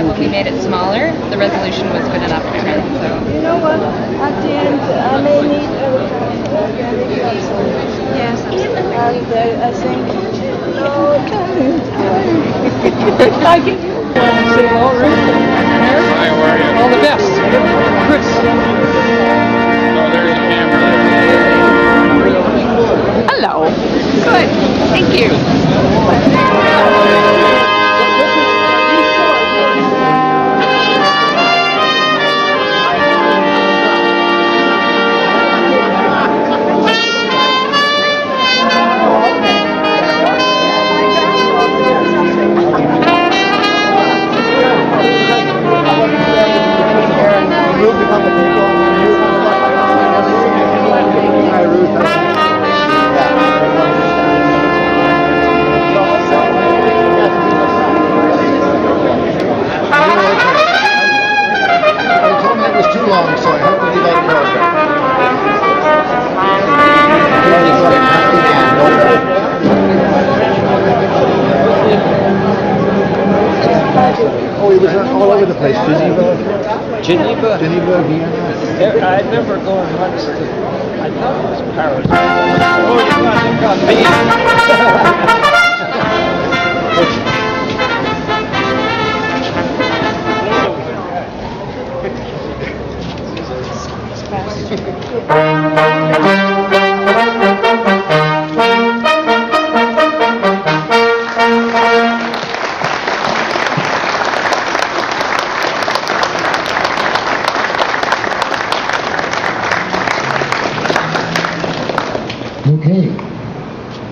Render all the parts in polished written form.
when we made it smaller, the resolution was good enough for him. So. You know what? At the end, I may need a organic console. Yes, absolutely. And I think, no, I can say all right. Hi, how are you? All the best. Chris. Oh, there's a camera there. Hello. Good. Thank you. Oh, he was all over the place. Geneva, Vienna. I remember going once to, I thought it was Paris. Oh, you got me. Okay,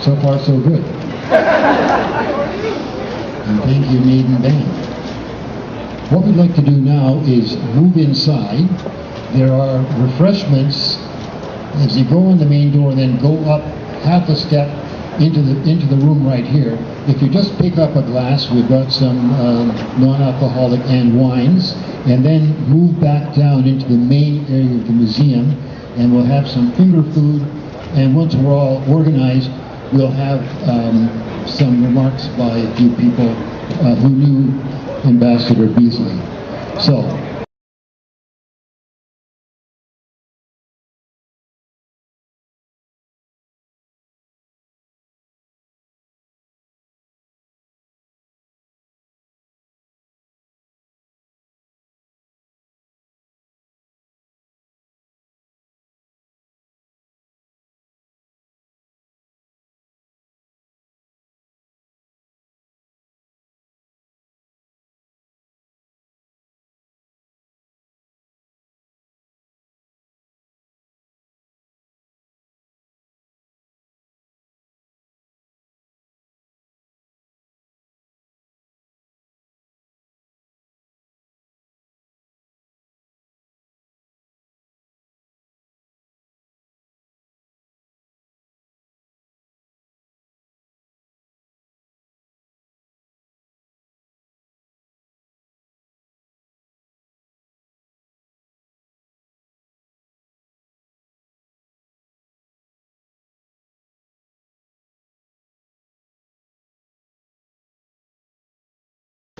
so far so good. And thank you, Maiden Band. What we'd like to do now is move inside. There are refreshments as you go in the main door, then go up half a step into the room right here. If you just pick up a glass, we've got some non-alcoholic and wines, and then move back down into the main area of the museum, and we'll have some finger food. And once we're all organized, we'll have some remarks by a few people who knew Ambassador Beesley. So.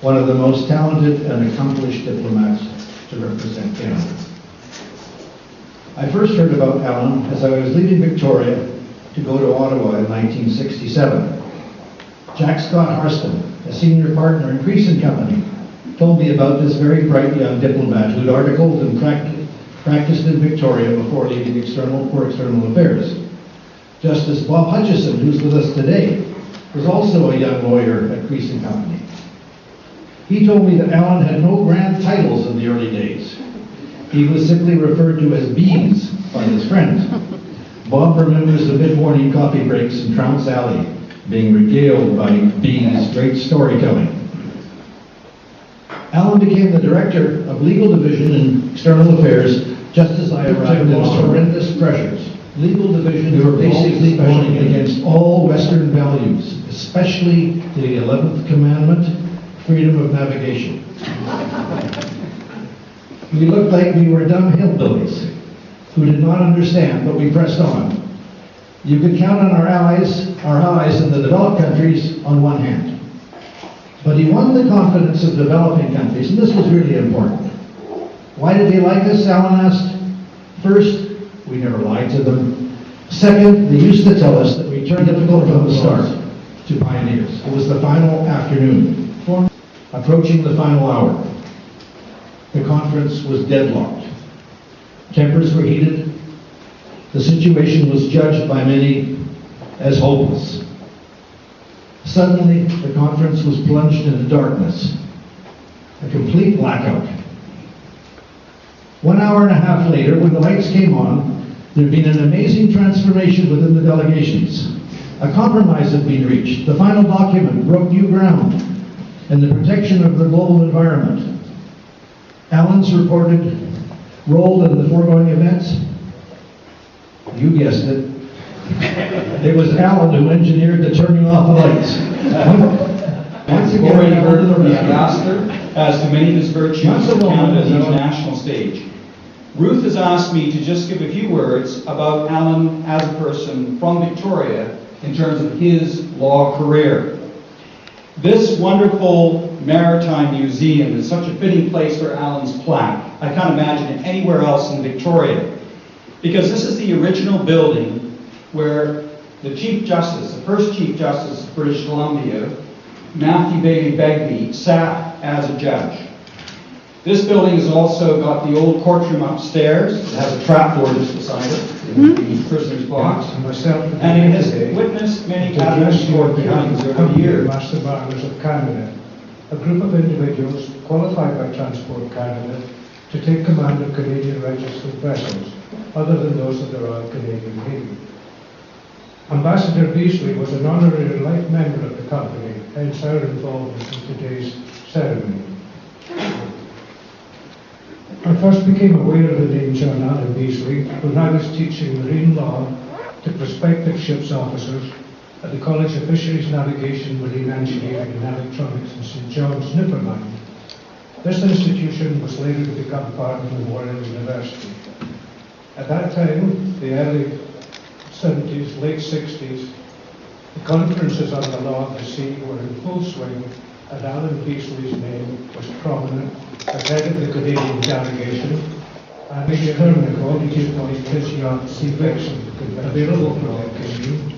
One of the most talented and accomplished diplomats to represent Canada. I first heard about Alan as I was leaving Victoria to go to Ottawa in 1967. Jack Scott Harston, a senior partner in Crease & Company, told me about this very bright young diplomat who'd articled and practiced in Victoria before leaving for external affairs. Justice Bob Hutchison, who's with us today, was also a young lawyer at Crease & Company. He told me that Alan had no grand titles in the early days. He was simply referred to as Bees by his friends. Bob remembers the mid-morning coffee breaks in Trounce Alley, being regaled by Bees' great storytelling. Alan became the director of legal division in external affairs just as I arrived in horrendous pressures. Legal division were basically voting against all Western values, especially the 11th Commandment, freedom of navigation. We looked like we were dumb hillbillies who did not understand, but we pressed on. You could count on our allies in the developed countries on one hand. But But he won the confidence of developing countries, and this was really important. Why did they like us, Alan asked? First, we never lied to them. Second, they used to tell us that we turned difficult from the start to pioneers. It was the final afternoon, approaching the final hour. The conference was deadlocked. Tempers were heated. The situation was judged by many as hopeless. Suddenly, the conference was plunged into darkness, a complete blackout. 1 hour and a half later, when the lights came on, there had been an amazing transformation within the delegations. A compromise had been reached. The final document broke new ground in the protection of the global environment. Alan's reported role in the foregoing events? You guessed it. It was Alan who engineered the turning off the lights. Once again, already heard from the ambassador as to many of his virtues of Canada's international stage. Ruth has asked me to just give a few words about Alan as a person from Victoria in terms of his law career. This wonderful maritime museum is such a fitting place for Alan's plaque. I can't imagine it anywhere else in Victoria, because this is the original building where the Chief Justice, the first Chief Justice of British Columbia, Matthew Bailey Begbie, sat as a judge. This building has also got the old courtroom upstairs. It has a trapdoor just beside it, the prisoner's box. And it has witnessed many adverse court hearings over the years. Master Barners of Canada, a group of individuals qualified by Transport Canada to take command of Canadian registered vessels, other than those of the Royal Canadian Navy. Ambassador Beesley was an honorary life member of the company, hence our involvement in today's ceremony. I first became aware of the name John Allen Beesley when I was teaching marine law to prospective ships officers at the College of Fisheries Navigation, Marine Engineering and Electronics in St. John's, Newfoundland. This institution was later to become part of Memorial University. At that time, the early 70s, late 60s, the conferences on the law of the sea were in full swing, and Alan Beesley's name was prominent as head of the Canadian delegation, and Major Hernick he appointed his yacht Sea Vixen, available for location,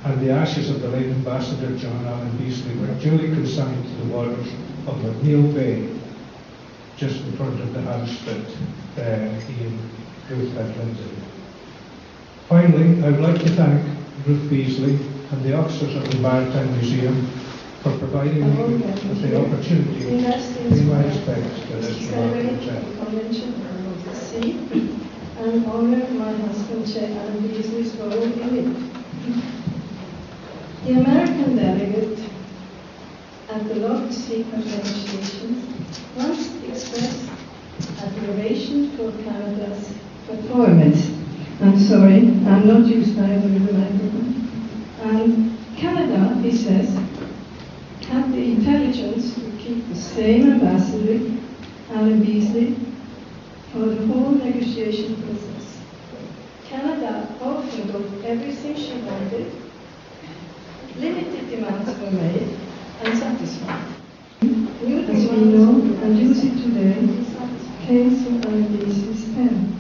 and the ashes of the late Ambassador John Allen Beesley were duly consigned to the waters of McNeil Bay, just in front of the house that he and Ruth had lived in. Finally, I would like to thank Ruth Beesley and the officers of the Maritime Museum for providing me with the opportunity to pay my respects to this remarkable gentleman. Convention of the Sea and honor my husband, Chair Alan Beasley's role in it. The American delegate at the Law of the Sea negotiations once expressed admiration for Canada's performance. I'm sorry, I'm not used to the microphone. And Canada, he says, had the intelligence to keep the same ambassador, Alan Beasley, for the whole negotiation process. Canada often got everything she wanted, limited demands were made, and satisfied. As we know and use it today, came from Alan Beasley's pen.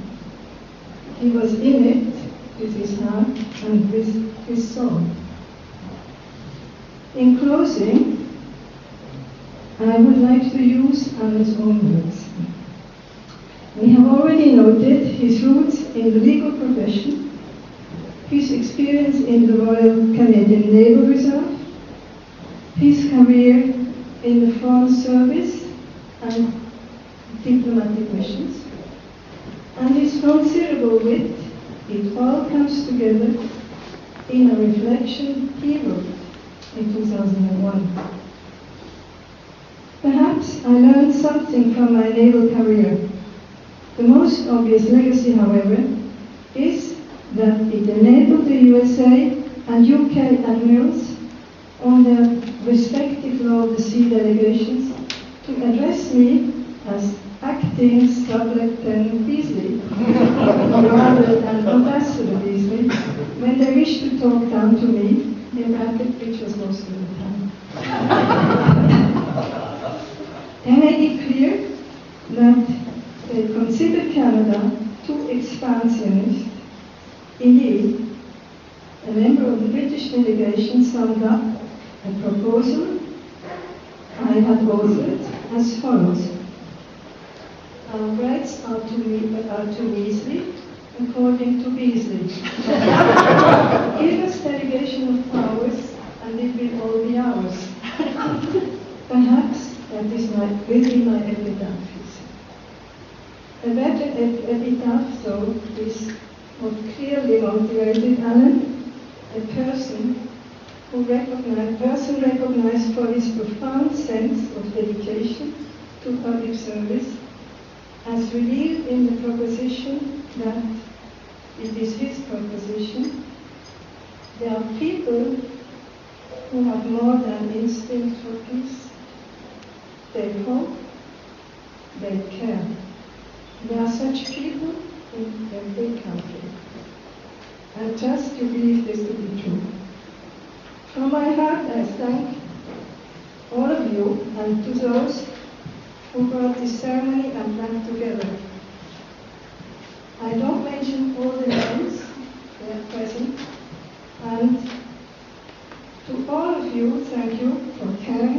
He was in it with his heart and with his soul. In closing, I would like to use Alan's own words. We have already noted his roots in the legal profession, his experience in the Royal Canadian Naval Reserve, his career in the Foreign Service and diplomatic missions, and his considerable wit. It all comes together in a reflection he wrote in 2001. Perhaps I learned something from my naval career. The most obvious legacy, however, is that it enabled the USA and UK admirals on their respective Law of the Sea delegations to address me as acting Sub Lieutenant Beasley, rather than Ambassador Beasley, when they wished to talk down to me, in bracket, which was most of the time. summed up a proposal I had authored as follows. Our rights are to Beesley, according to Beesley. Give us delegation of powers, and it will all be ours. Perhaps that will be my epitaph. A better epitaph, though, is what clearly motivated Alan, a person recognized for his profound sense of dedication to public service, as revealed in the proposition that it is his proposition. There are people who have more than instinct for peace. They hope, they care. There are such people in every country. I trust you believe this to be true. From my heart, I thank all of you and to those who brought this ceremony and plan together. I don't mention all the names, they are present, and to all of you, thank you for caring